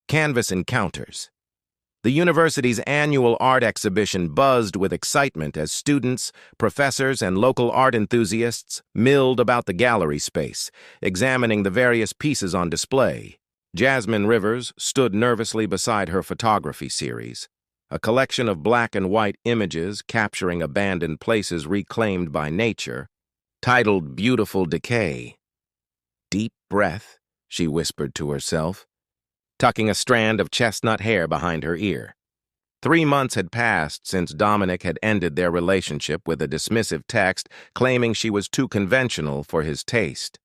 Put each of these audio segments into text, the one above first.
Canvas Encounters. The university's annual art exhibition buzzed with excitement as students, professors, and local art enthusiasts milled about the gallery space, examining the various pieces on display. Jasmine Rivers stood nervously beside her photography series, a collection of black and white images capturing abandoned places reclaimed by nature, titled Beautiful Decay. Deep breath, she whispered to herself, tucking a strand of chestnut hair behind her ear. 3 months had passed since Dominic had ended their relationship with a dismissive text claiming she was too conventional for his taste.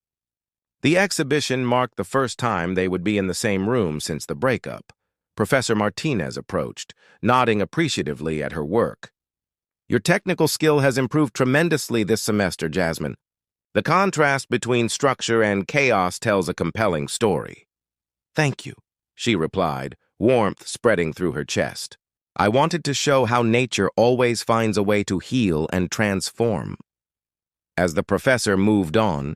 The exhibition marked the first time they would be in the same room since the breakup. Professor Martinez approached, nodding appreciatively at her work. "Your technical skill has improved tremendously this semester, Jasmine. The contrast between structure and chaos tells a compelling story." "Thank you," she replied, warmth spreading through her chest. "I wanted to show how nature always finds a way to heal and transform." As the professor moved on,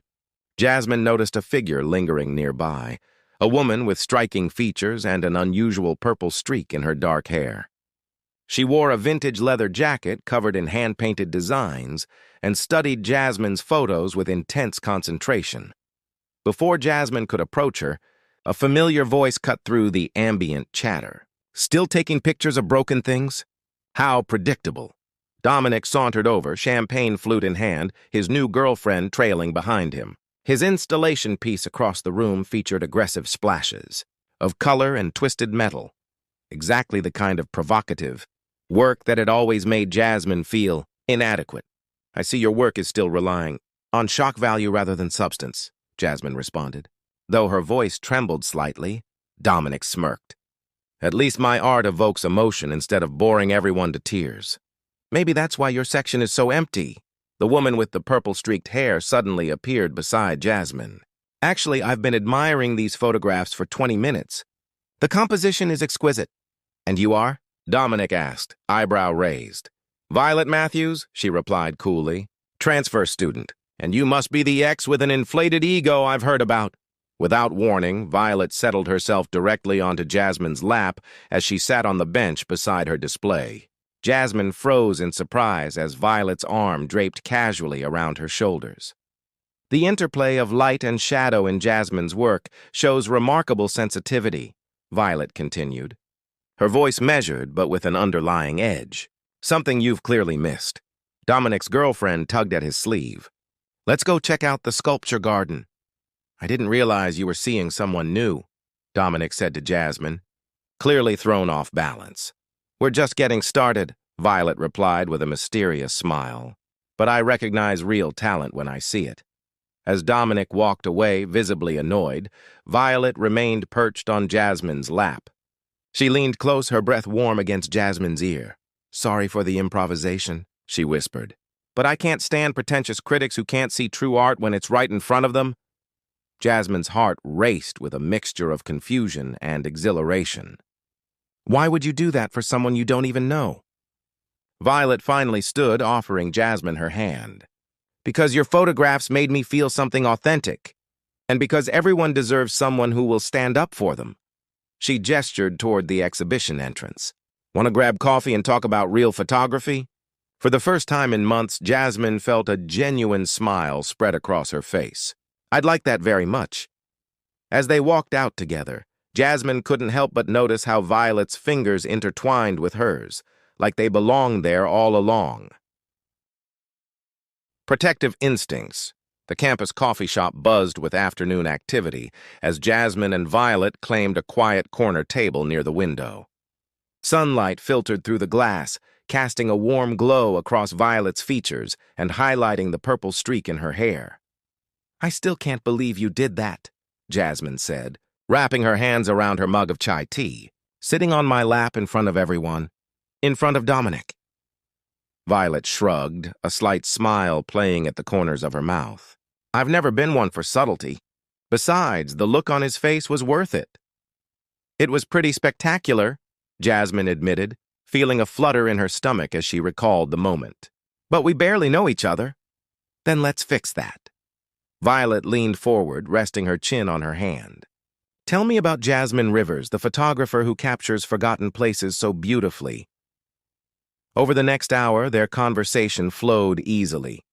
Jasmine noticed a figure lingering nearby, a woman with striking features and an unusual purple streak in her dark hair. She wore a vintage leather jacket covered in hand-painted designs and studied Jasmine's photos with intense concentration. Before Jasmine could approach her, a familiar voice cut through the ambient chatter. "Still taking pictures of broken things? How predictable." Dominic sauntered over, champagne flute in hand, his new girlfriend trailing behind him. His installation piece across the room featured aggressive splashes of color and twisted metal, exactly the kind of provocative work that had always made Jasmine feel inadequate. "I see your work is still relying on shock value rather than substance," Jasmine responded. Though her voice trembled slightly, Dominic smirked. "At least my art evokes emotion instead of boring everyone to tears." "Maybe that's why your section is so empty." The woman with the purple-streaked hair suddenly appeared beside Jasmine. "Actually, I've been admiring these photographs for 20 minutes. The composition is exquisite." "And you are?" Dominic asked, eyebrow raised. "Violet Matthews," she replied coolly. "Transfer student. And you must be the ex with an inflated ego I've heard about." Without warning, Violet settled herself directly onto Jasmine's lap as she sat on the bench beside her display. Jasmine froze in surprise as Violet's arm draped casually around her shoulders. "The interplay of light and shadow in Jasmine's work shows remarkable sensitivity," Violet continued, her voice measured but with an underlying edge. "Something you've clearly missed." Dominic's girlfriend tugged at his sleeve. "Let's go check out the sculpture garden." "I didn't realize you were seeing someone new," Dominic said to Jasmine, clearly thrown off balance. "We're just getting started," Violet replied with a mysterious smile. "But I recognize real talent when I see it." As Dominic walked away, visibly annoyed, Violet remained perched on Jasmine's lap. She leaned close, her breath warm against Jasmine's ear. "Sorry for the improvisation," she whispered. "But I can't stand pretentious critics who can't see true art when it's right in front of them." Jasmine's heart raced with a mixture of confusion and exhilaration. "Why would you do that for someone you don't even know?" Violet finally stood, offering Jasmine her hand. "Because your photographs made me feel something authentic, and because everyone deserves someone who will stand up for them." She gestured toward the exhibition entrance. "Want to grab coffee and talk about real photography?" For the first time in months, Jasmine felt a genuine smile spread across her face. "I'd like that very much." As they walked out together, Jasmine couldn't help but notice how Violet's fingers intertwined with hers, like they belonged there all along. Protective instincts. The campus coffee shop buzzed with afternoon activity as Jasmine and Violet claimed a quiet corner table near the window. Sunlight filtered through the glass, casting a warm glow across Violet's features and highlighting the purple streak in her hair. "I still can't believe you did that," Jasmine said, wrapping her hands around her mug of chai tea, "sitting on my lap in front of everyone, in front of Dominic." Violet shrugged, a slight smile playing at the corners of her mouth. "I've never been one for subtlety. Besides, the look on his face was worth it." "It was pretty spectacular," Jasmine admitted, feeling a flutter in her stomach as she recalled the moment. "But we barely know each other." "Then let's fix that." Violet leaned forward, resting her chin on her hand. Tell me about Jasmine Rivers, the photographer who captures forgotten places so beautifully. Over the next hour, their conversation flowed easily.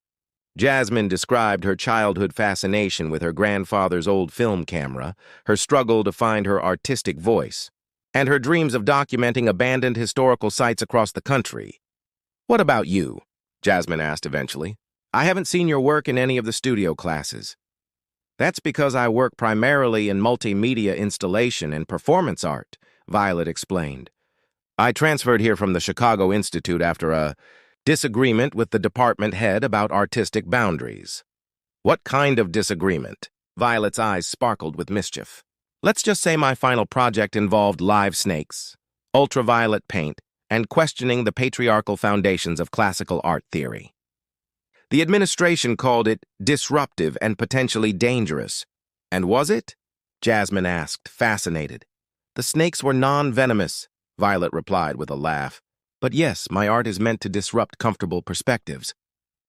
Jasmine described her childhood fascination with her grandfather's old film camera, her struggle to find her artistic voice, and her dreams of documenting abandoned historical sites across the country. "What about you?" Jasmine asked eventually. "I haven't seen your work in any of the studio classes." "That's because I work primarily in multimedia installation and performance art," Violet explained. "I transferred here from the Chicago Institute after a disagreement with the department head about artistic boundaries." "What kind of disagreement?" Violet's eyes sparkled with mischief. "Let's just say my final project involved live snakes, ultraviolet paint, and questioning the patriarchal foundations of classical art theory. The administration called it disruptive and potentially dangerous." "And was it?" Jasmine asked, fascinated. "The snakes were non-venomous," Violet replied with a laugh. "But yes, my art is meant to disrupt comfortable perspectives.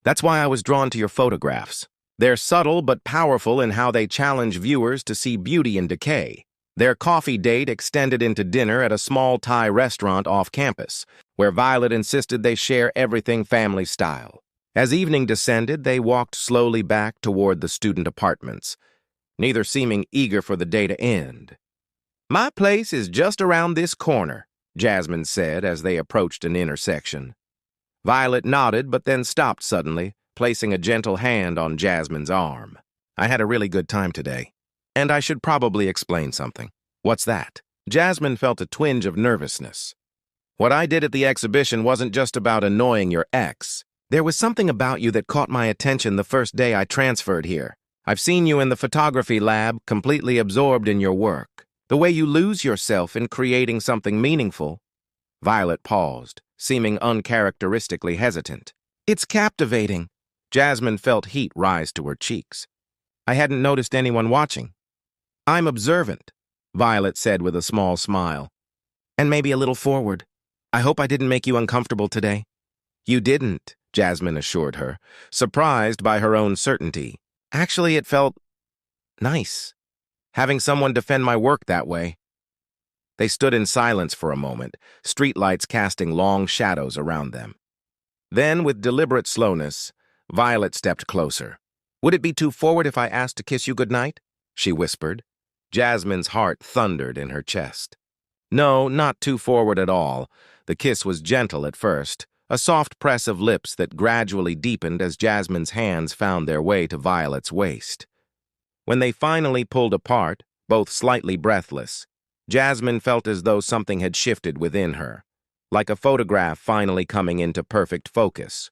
That's why I was drawn to your photographs. They're subtle but powerful in how they challenge viewers to see beauty in decay." Their coffee date extended into dinner at a small Thai restaurant off campus, where Violet insisted they share everything family style. As evening descended, they walked slowly back toward the student apartments, neither seeming eager for the day to end. "My place is just around this corner," Jasmine said as they approached an intersection. Violet nodded but then stopped suddenly, placing a gentle hand on Jasmine's arm. "I had a really good time today. And I should probably explain something." "What's that?" Jasmine felt a twinge of nervousness. "What I did at the exhibition wasn't just about annoying your ex. There was something about you that caught my attention the first day I transferred here. I've seen you in the photography lab, completely absorbed in your work. The way you lose yourself in creating something meaningful." Violet paused, seeming uncharacteristically hesitant. "It's captivating." Jasmine felt heat rise to her cheeks. "I hadn't noticed anyone watching." "I'm observant," Violet said with a small smile. "And maybe a little forward. I hope I didn't make you uncomfortable today." "You didn't," Jasmine assured her, surprised by her own certainty. "Actually, it felt nice, having someone defend my work that way." They stood in silence for a moment, streetlights casting long shadows around them. Then, with deliberate slowness, Violet stepped closer. "Would it be too forward if I asked to kiss you goodnight?" she whispered. Jasmine's heart thundered in her chest. No, not too forward at all. The kiss was gentle at first, a soft press of lips that gradually deepened as Jasmine's hands found their way to Violet's waist. When they finally pulled apart, both slightly breathless, Jasmine felt as though something had shifted within her, like a photograph finally coming into perfect focus.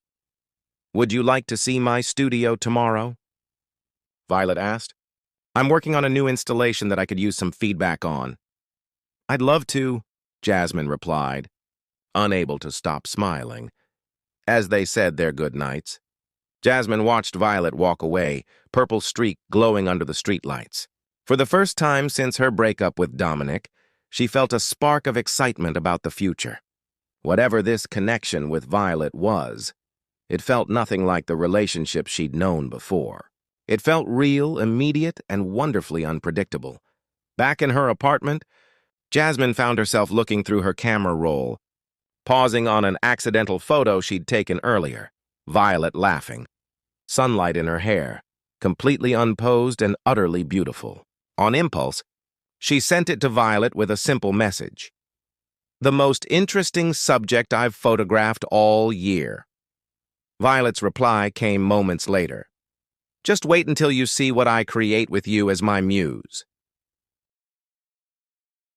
"Would you like to see my studio tomorrow?" Violet asked. "I'm working on a new installation that I could use some feedback on." "I'd love to," Jasmine replied, unable to stop smiling. As they said their goodnights, Jasmine watched Violet walk away, purple streak glowing under the streetlights. For the first time since her breakup with Dominic, she felt a spark of excitement about the future. Whatever this connection with Violet was, it felt nothing like the relationship she'd known before. It felt real, immediate, and wonderfully unpredictable. Back in her apartment, Jasmine found herself looking through her camera roll, pausing on an accidental photo she'd taken earlier, Violet laughing. Sunlight in her hair, completely unposed and utterly beautiful. On impulse, she sent it to Violet with a simple message. "The most interesting subject I've photographed all year." Violet's reply came moments later. "Just wait until you see what I create with you as my muse."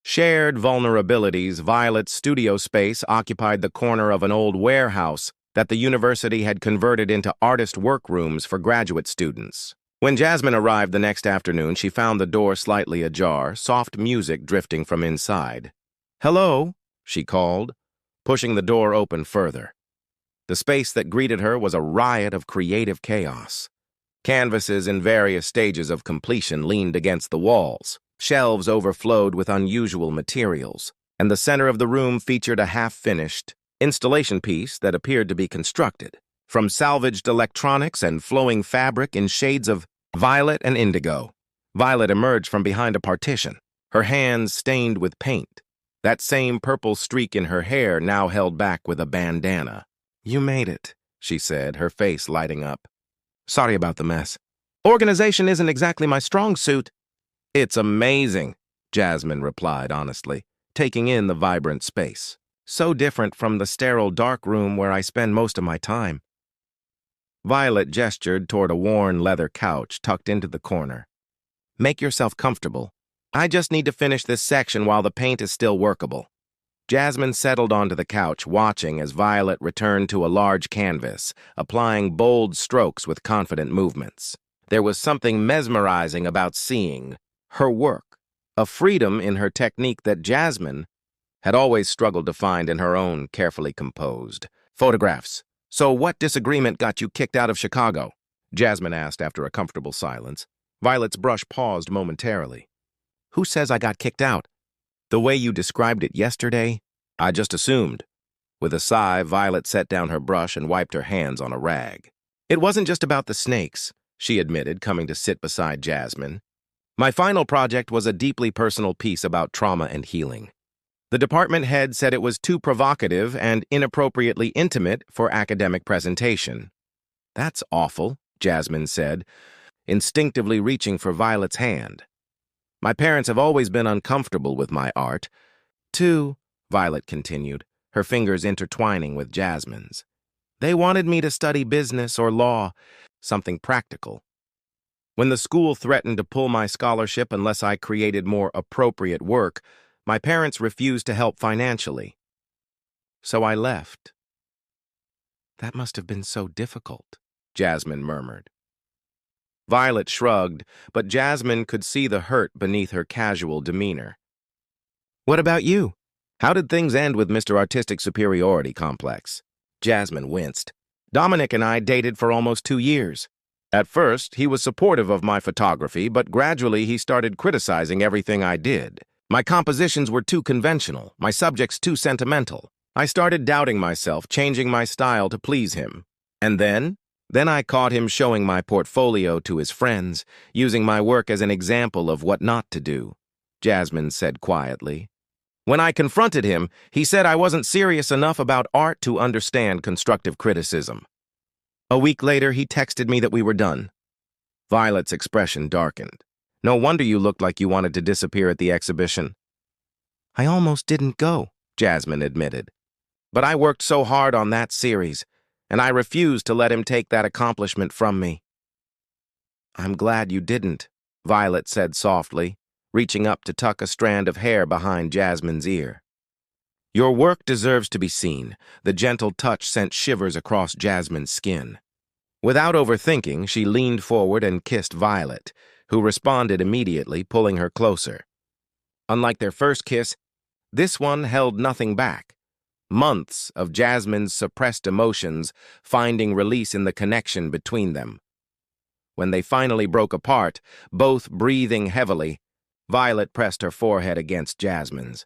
Shared vulnerabilities, Violet's studio space occupied the corner of an old warehouse that the university had converted into artist workrooms for graduate students. When Jasmine arrived the next afternoon, she found the door slightly ajar, soft music drifting from inside. "Hello," she called, pushing the door open further. The space that greeted her was a riot of creative chaos. Canvases in various stages of completion leaned against the walls. Shelves overflowed with unusual materials, and the center of the room featured a half-finished installation piece that appeared to be constructed from salvaged electronics and flowing fabric in shades of violet and indigo. Violet emerged from behind a partition, her hands stained with paint. That same purple streak in her hair now held back with a bandana. "You made it," she said, her face lighting up. "Sorry about the mess. Organization isn't exactly my strong suit." "It's amazing," Jasmine replied honestly, taking in the vibrant space. "So different from the sterile dark room where I spend most of my time." Violet gestured toward a worn leather couch tucked into the corner. "Make yourself comfortable. I just need to finish this section while the paint is still workable." Jasmine settled onto the couch, watching as Violet returned to a large canvas, applying bold strokes with confident movements. There was something mesmerizing about seeing her work, a freedom in her technique that Jasmine had always struggled to find in her own carefully composed photographs. "So what disagreement got you kicked out of Chicago?" Jasmine asked after a comfortable silence. Violet's brush paused momentarily. "Who says I got kicked out? The way you described it yesterday, I just assumed." With a sigh, Violet set down her brush and wiped her hands on a rag. "It wasn't just about the snakes," she admitted, coming to sit beside Jasmine. "My final project was a deeply personal piece about trauma and healing. The department head said it was too provocative and inappropriately intimate for academic presentation." "That's awful," Jasmine said, instinctively reaching for Violet's hand. "My parents have always been uncomfortable with my art, too," Violet continued, her fingers intertwining with Jasmine's. "They wanted me to study business or law, something practical. When the school threatened to pull my scholarship unless I created more appropriate work, my parents refused to help financially. So I left." "That must have been so difficult," Jasmine murmured. Violet shrugged, but Jasmine could see the hurt beneath her casual demeanor. "What about you? How did things end with Mr. Artistic Superiority Complex?" Jasmine winced. "Dominic and I dated for almost 2 years. At first, he was supportive of my photography, but gradually he started criticizing everything I did. My compositions were too conventional, my subjects too sentimental. I started doubting myself, changing my style to please him. And then I caught him showing my portfolio to his friends, using my work as an example of what not to do," Jasmine said quietly. "When I confronted him, he said I wasn't serious enough about art to understand constructive criticism. A week later, he texted me that we were done." Violet's expression darkened. "No wonder you looked like you wanted to disappear at the exhibition." "I almost didn't go," Jasmine admitted. "But I worked so hard on that series, and I refused to let him take that accomplishment from me." "I'm glad you didn't," Violet said softly, reaching up to tuck a strand of hair behind Jasmine's ear. "Your work deserves to be seen." The gentle touch sent shivers across Jasmine's skin. Without overthinking, she leaned forward and kissed Violet, who responded immediately, pulling her closer. Unlike their first kiss, this one held nothing back. Months of Jasmine's suppressed emotions finding release in the connection between them. When they finally broke apart, both breathing heavily, Violet pressed her forehead against Jasmine's.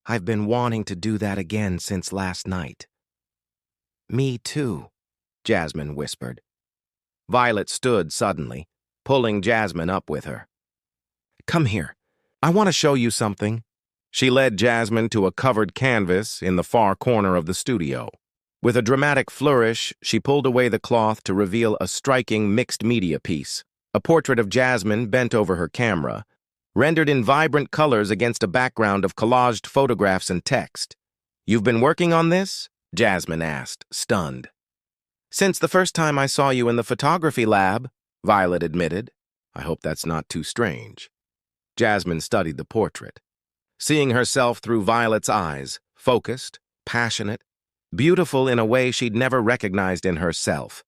"I've been wanting to do that again since last night." "Me too," Jasmine whispered. Violet stood suddenly, pulling Jasmine up with her. "Come here. I want to show you something." She led Jasmine to a covered canvas in the far corner of the studio. With a dramatic flourish, she pulled away the cloth to reveal a striking mixed-media piece, a portrait of Jasmine bent over her camera, rendered in vibrant colors against a background of collaged photographs and text. "You've been working on this?" Jasmine asked, stunned. "Since the first time I saw you in the photography lab," Violet admitted. "I hope that's not too strange." Jasmine studied the portrait, seeing herself through Violet's eyes, focused, passionate, beautiful in a way she'd never recognized in herself.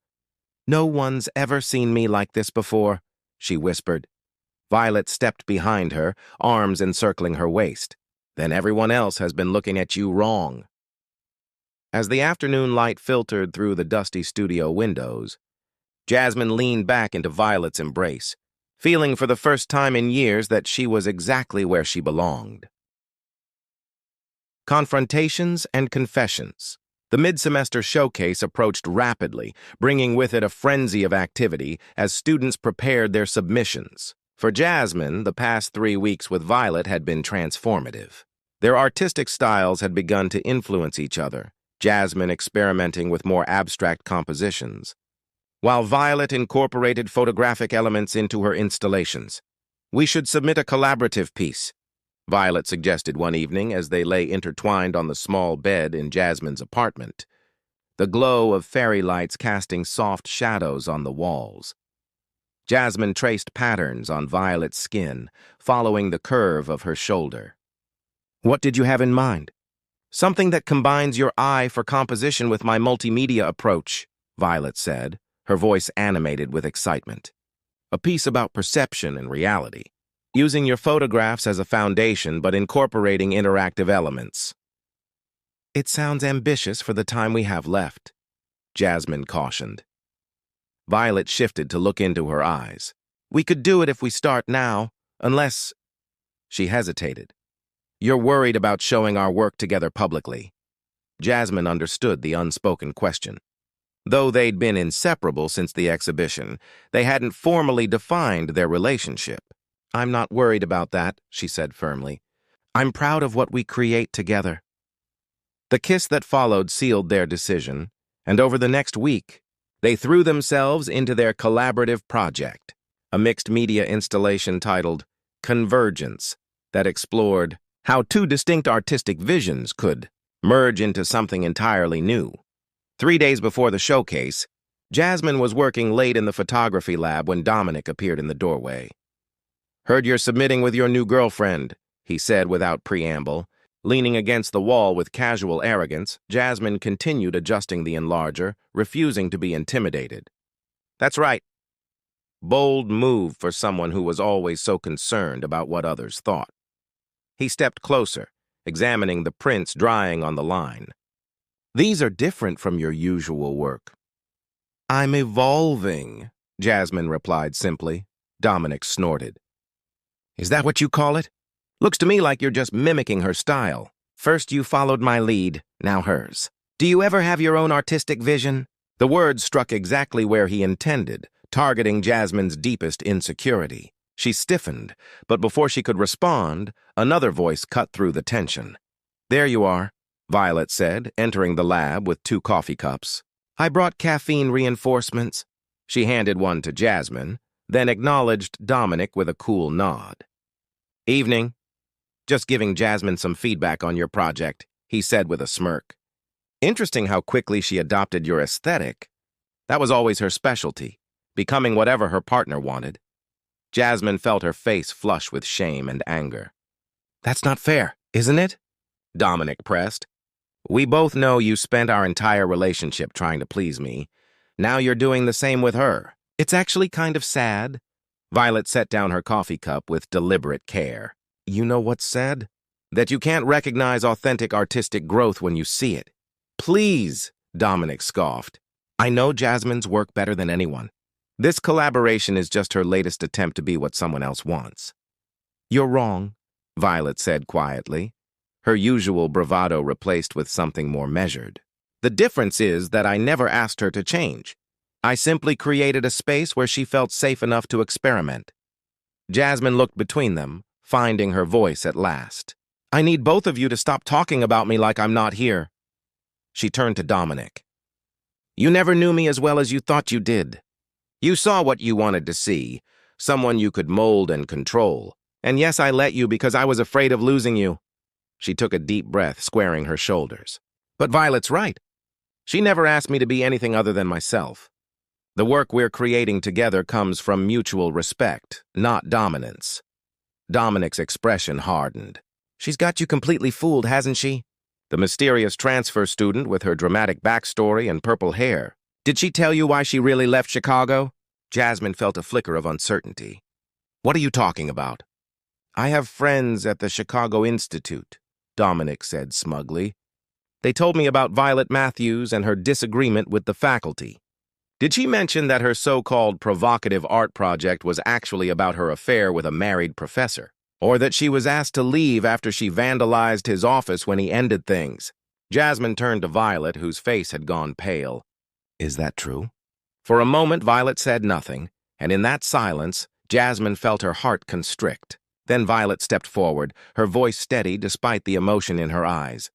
"No one's ever seen me like this before," she whispered. Violet stepped behind her, arms encircling her waist. "Then everyone else has been looking at you wrong." As the afternoon light filtered through the dusty studio windows, Jasmine leaned back into Violet's embrace, feeling for the first time in years that she was exactly where she belonged. Confrontations and confessions. The mid-semester showcase approached rapidly, bringing with it a frenzy of activity as students prepared their submissions. For Jasmine, the past 3 weeks with Violet had been transformative. Their artistic styles had begun to influence each other, Jasmine experimenting with more abstract compositions, while Violet incorporated photographic elements into her installations. "We should submit a collaborative piece," Violet suggested one evening as they lay intertwined on the small bed in Jasmine's apartment, the glow of fairy lights casting soft shadows on the walls. Jasmine traced patterns on Violet's skin, following the curve of her shoulder. "What did you have in mind?" "Something that combines your eye for composition with my multimedia approach," Violet said, her voice animated with excitement. "A piece about perception and reality, using your photographs as a foundation but incorporating interactive elements." "It sounds ambitious for the time we have left," Jasmine cautioned. Violet shifted to look into her eyes. "We could do it if we start now, unless—" She hesitated. "You're worried about showing our work together publicly." Jasmine understood the unspoken question. Though they'd been inseparable since the exhibition, they hadn't formally defined their relationship. "I'm not worried about that," she said firmly. "I'm proud of what we create together." The kiss that followed sealed their decision, and over the next week, they threw themselves into their collaborative project, a mixed-media installation titled Convergence that explored how two distinct artistic visions could merge into something entirely new. 3 days before the showcase, Jasmine was working late in the photography lab when Dominic appeared in the doorway. "Heard you're submitting with your new girlfriend," he said without preamble. Leaning against the wall with casual arrogance, Jasmine continued adjusting the enlarger, refusing to be intimidated. "That's right." Bold move for someone who was always so concerned about what others thought. He stepped closer, examining the prints drying on the line. "These are different from your usual work." "I'm evolving," Jasmine replied simply. Dominic snorted. "Is that what you call it? Looks to me like you're just mimicking her style. First you followed my lead, now hers. Do you ever have your own artistic vision?" The words struck exactly where he intended, targeting Jasmine's deepest insecurity. She stiffened, but before she could respond, another voice cut through the tension. "There you are," Violet said, entering the lab with 2 coffee cups. "I brought caffeine reinforcements." She handed one to Jasmine, then acknowledged Dominic with a cool nod. "Evening. Just giving Jasmine some feedback on your project," he said with a smirk. "Interesting how quickly she adopted your aesthetic. That was always her specialty, becoming whatever her partner wanted." Jasmine felt her face flush with shame and anger. "That's not fair, isn't it?" Dominic pressed. "We both know you spent our entire relationship trying to please me. Now you're doing the same with her. It's actually kind of sad." Violet set down her coffee cup with deliberate care. "You know what's sad? That you can't recognize authentic artistic growth when you see it." "Please," Dominic scoffed. "I know Jasmine's work better than anyone. This collaboration is just her latest attempt to be what someone else wants." "You're wrong," Violet said quietly, her usual bravado replaced with something more measured. "The difference is that I never asked her to change. I simply created a space where she felt safe enough to experiment." Jasmine looked between them, finding her voice at last. "I need both of you to stop talking about me like I'm not here." She turned to Dominic. "You never knew me as well as you thought you did. You saw what you wanted to see, someone you could mold and control. And yes, I let you because I was afraid of losing you." She took a deep breath, squaring her shoulders. "But Violet's right. She never asked me to be anything other than myself. The work we're creating together comes from mutual respect, not dominance." Dominic's expression hardened. "She's got you completely fooled, hasn't she? The mysterious transfer student with her dramatic backstory and purple hair. Did she tell you why she really left Chicago?" Jasmine felt a flicker of uncertainty. "What are you talking about?" "I have friends at the Chicago Institute," Dominic said smugly. "They told me about Violet Matthews and her disagreement with the faculty. Did she mention that her so-called provocative art project was actually about her affair with a married professor? Or that she was asked to leave after she vandalized his office when he ended things?" Jasmine turned to Violet, whose face had gone pale. "Is that true?" For a moment, Violet said nothing, and in that silence, Jasmine felt her heart constrict. Then Violet stepped forward, her voice steady despite the emotion in her eyes.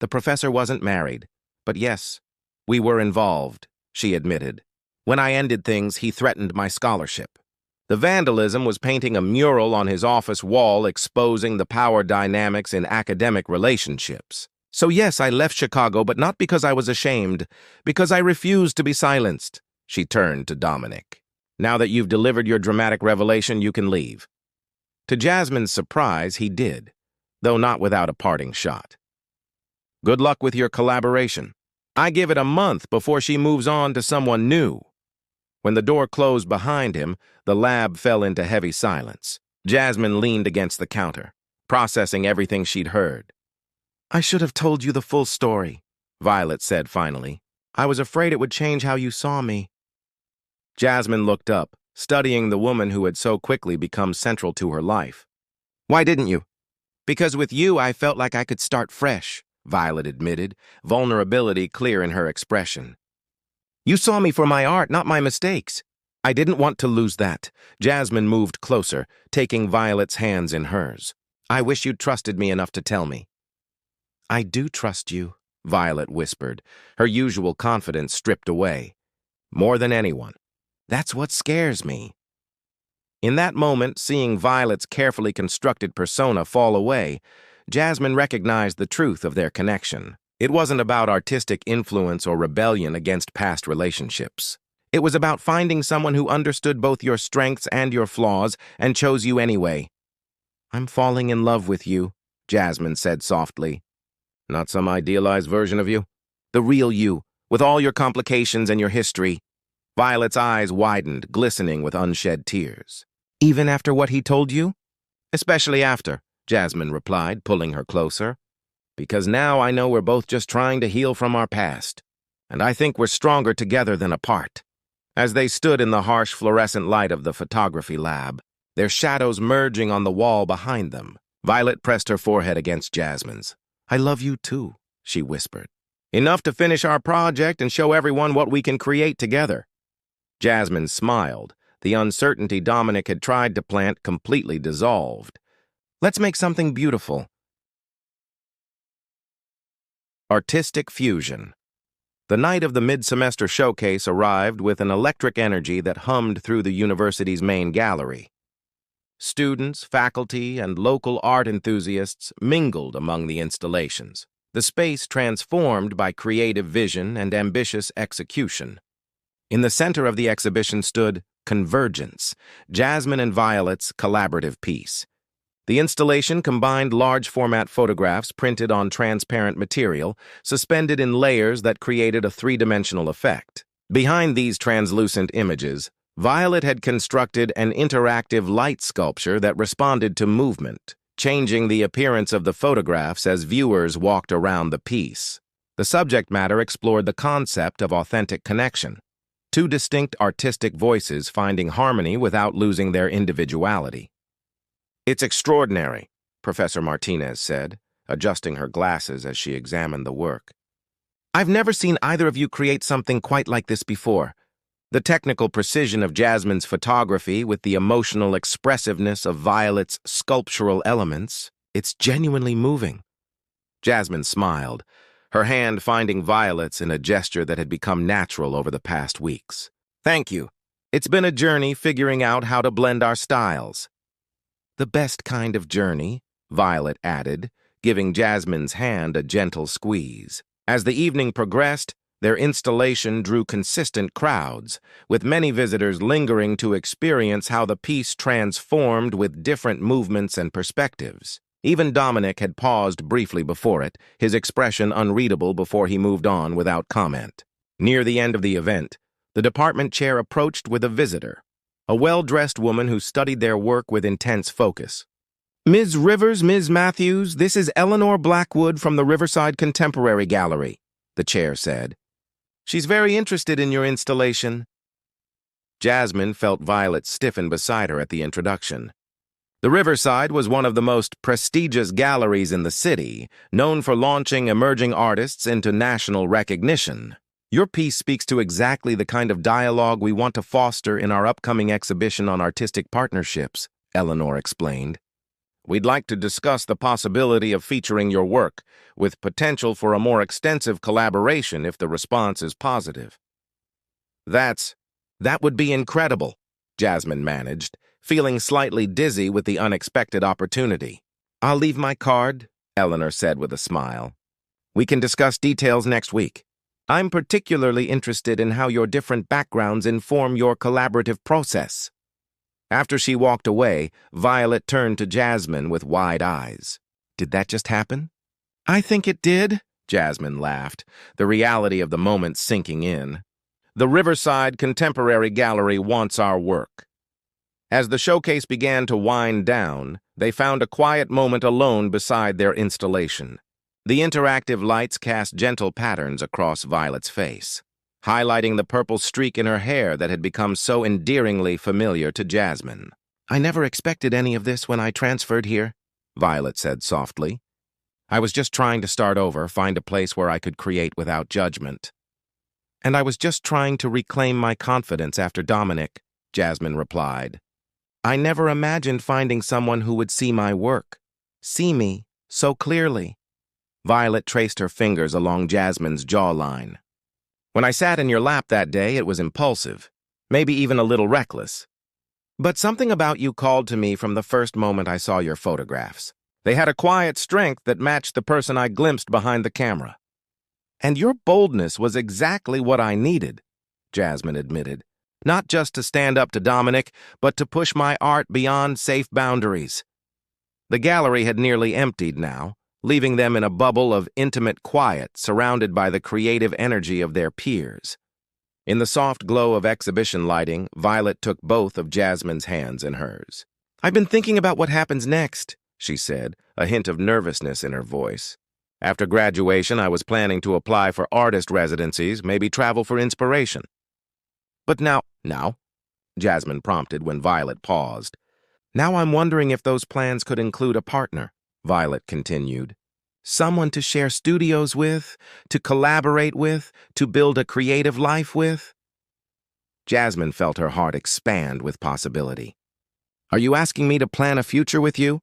The professor wasn't married, but yes, we were involved, she admitted. When I ended things, he threatened my scholarship. The vandalism was painting a mural on his office wall exposing the power dynamics in academic relationships. So yes, I left Chicago, but not because I was ashamed, because I refused to be silenced. She turned to Dominic. Now that you've delivered your dramatic revelation, you can leave. To Jasmine's surprise, he did, though not without a parting shot. Good luck with your collaboration. I give it a month before she moves on to someone new. When the door closed behind him, the lab fell into heavy silence. Jasmine leaned against the counter, processing everything she'd heard. I should have told you the full story, Violet said finally. I was afraid it would change how you saw me. Jasmine looked up, studying the woman who had so quickly become central to her life. Why didn't you? Because with you, I felt like I could start fresh, Violet admitted, vulnerability clear in her expression. You saw me for my art, not my mistakes. I didn't want to lose that. Jasmine moved closer, taking Violet's hands in hers. I wish you'd trusted me enough to tell me. I do trust you, Violet whispered, her usual confidence stripped away. More than anyone. That's what scares me. In that moment, seeing Violet's carefully constructed persona fall away, Jasmine recognized the truth of their connection. It wasn't about artistic influence or rebellion against past relationships. It was about finding someone who understood both your strengths and your flaws and chose you anyway. I'm falling in love with you, Jasmine said softly. Not some idealized version of you? The real you, with all your complications and your history. Violet's eyes widened, glistening with unshed tears. Even after what he told you? Especially after, Jasmine replied, pulling her closer. Because now I know we're both just trying to heal from our past. And I think we're stronger together than apart. As they stood in the harsh fluorescent light of the photography lab, their shadows merging on the wall behind them, Violet pressed her forehead against Jasmine's. I love you too, she whispered. Enough to finish our project and show everyone what we can create together. Jasmine smiled. The uncertainty Dominic had tried to plant completely dissolved. Let's make something beautiful. Artistic fusion. The night of the mid-semester showcase arrived with an electric energy that hummed through the university's main gallery. Students, faculty, and local art enthusiasts mingled among the installations, the space transformed by creative vision and ambitious execution. In the center of the exhibition stood Convergence, Jasmine and Violet's collaborative piece. The installation combined large-format photographs printed on transparent material, suspended in layers that created a three-dimensional effect. Behind these translucent images, Violet had constructed an interactive light sculpture that responded to movement, changing the appearance of the photographs as viewers walked around the piece. The subject matter explored the concept of authentic connection, two distinct artistic voices finding harmony without losing their individuality. It's extraordinary, Professor Martinez said, adjusting her glasses as she examined the work. I've never seen either of you create something quite like this before. The technical precision of Jasmine's photography with the emotional expressiveness of Violet's sculptural elements, it's genuinely moving. Jasmine smiled, her hand finding Violet's in a gesture that had become natural over the past weeks. Thank you. It's been a journey figuring out how to blend our styles. The best kind of journey, Violet added, giving Jasmine's hand a gentle squeeze. As the evening progressed, their installation drew consistent crowds, with many visitors lingering to experience how the piece transformed with different movements and perspectives. Even Dominic had paused briefly before it, his expression unreadable before he moved on without comment. Near the end of the event, the department chair approached with a visitor, a well-dressed woman who studied their work with intense focus. Ms. Rivers, Ms. Matthews, this is Eleanor Blackwood from the Riverside Contemporary Gallery, the chair said. She's very interested in your installation. Jasmine felt Violet stiffen beside her at the introduction. The Riverside was one of the most prestigious galleries in the city, known for launching emerging artists into national recognition. Your piece speaks to exactly the kind of dialogue we want to foster in our upcoming exhibition on artistic partnerships, Eleanor explained. We'd like to discuss the possibility of featuring your work, with potential for a more extensive collaboration if the response is positive. That would be incredible, Jasmine managed, feeling slightly dizzy with the unexpected opportunity. I'll leave my card, Eleanor said with a smile. We can discuss details next week. I'm particularly interested in how your different backgrounds inform your collaborative process. After she walked away, Violet turned to Jasmine with wide eyes. Did that just happen? I think it did, Jasmine laughed, the reality of the moment sinking in. The Riverside Contemporary Gallery wants our work. As the showcase began to wind down, they found a quiet moment alone beside their installation. The interactive lights cast gentle patterns across Violet's face, highlighting the purple streak in her hair that had become so endearingly familiar to Jasmine. I never expected any of this when I transferred here, Violet said softly. I was just trying to start over, find a place where I could create without judgment. And I was just trying to reclaim my confidence after Dominic, Jasmine replied. I never imagined finding someone who would see my work, see me so clearly. Violet traced her fingers along Jasmine's jawline. When I sat in your lap that day, it was impulsive, maybe even a little reckless. But something about you called to me from the first moment I saw your photographs. They had a quiet strength that matched the person I glimpsed behind the camera. And your boldness was exactly what I needed, Jasmine admitted. Not just to stand up to Dominic, but to push my art beyond safe boundaries. The gallery had nearly emptied now, leaving them in a bubble of intimate quiet surrounded by the creative energy of their peers. In the soft glow of exhibition lighting, Violet took both of Jasmine's hands in hers. I've been thinking about what happens next, she said, a hint of nervousness in her voice. After graduation, I was planning to apply for artist residencies, maybe travel for inspiration. But now, Jasmine prompted when Violet paused. Now I'm wondering if those plans could include a partner, Violet continued. Someone to share studios with, to collaborate with, to build a creative life with. Jasmine felt her heart expand with possibility. Are you asking me to plan a future with you?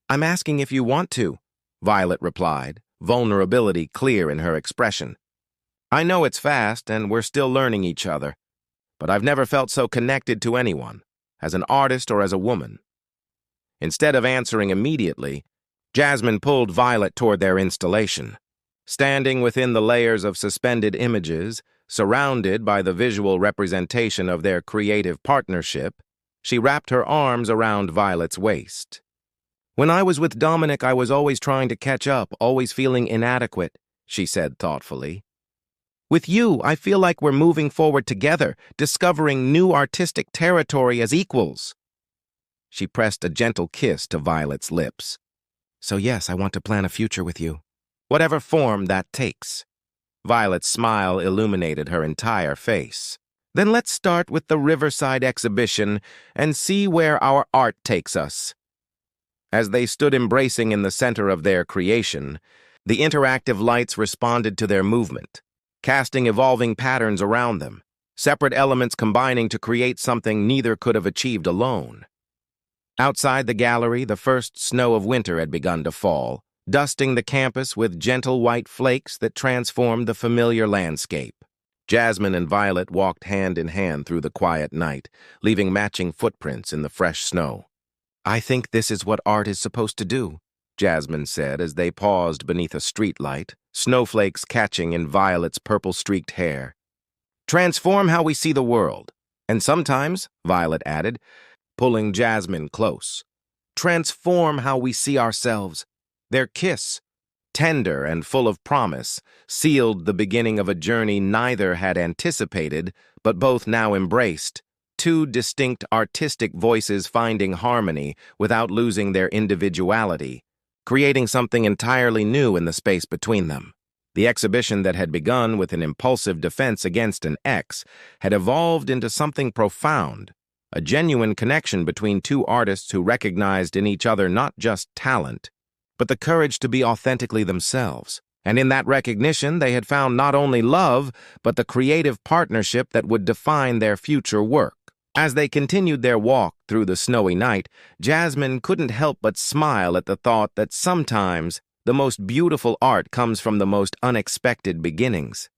I'm asking if you want to, Violet replied, vulnerability clear in her expression. I know it's fast and we're still learning each other, but I've never felt so connected to anyone, as an artist or as a woman. Instead of answering immediately, Jasmine pulled Violet toward their installation. Standing within the layers of suspended images, surrounded by the visual representation of their creative partnership, she wrapped her arms around Violet's waist. When I was with Dominic, I was always trying to catch up, always feeling inadequate, she said thoughtfully. With you, I feel like we're moving forward together, discovering new artistic territory as equals. She pressed a gentle kiss to Violet's lips. So yes, I want to plan a future with you, whatever form that takes. Violet's smile illuminated her entire face. Then let's start with the Riverside exhibition and see where our art takes us. As they stood embracing in the center of their creation, the interactive lights responded to their movement, casting evolving patterns around them, separate elements combining to create something neither could have achieved alone. Outside the gallery, the first snow of winter had begun to fall, dusting the campus with gentle white flakes that transformed the familiar landscape. Jasmine and Violet walked hand in hand through the quiet night, leaving matching footprints in the fresh snow. I think this is what art is supposed to do, Jasmine said as they paused beneath a streetlight, snowflakes catching in Violet's purple-streaked hair. Transform how we see the world. And sometimes, Violet added, pulling Jasmine close, transform how we see ourselves. Their kiss, tender and full of promise, sealed the beginning of a journey neither had anticipated, but both now embraced. Two distinct artistic voices finding harmony without losing their individuality, creating something entirely new in the space between them. The exhibition that had begun with an impulsive defense against an ex had evolved into something profound, a genuine connection between two artists who recognized in each other not just talent, but the courage to be authentically themselves. And in that recognition, they had found not only love, but the creative partnership that would define their future work. As they continued their walk through the snowy night, Jasmine couldn't help but smile at the thought that sometimes the most beautiful art comes from the most unexpected beginnings.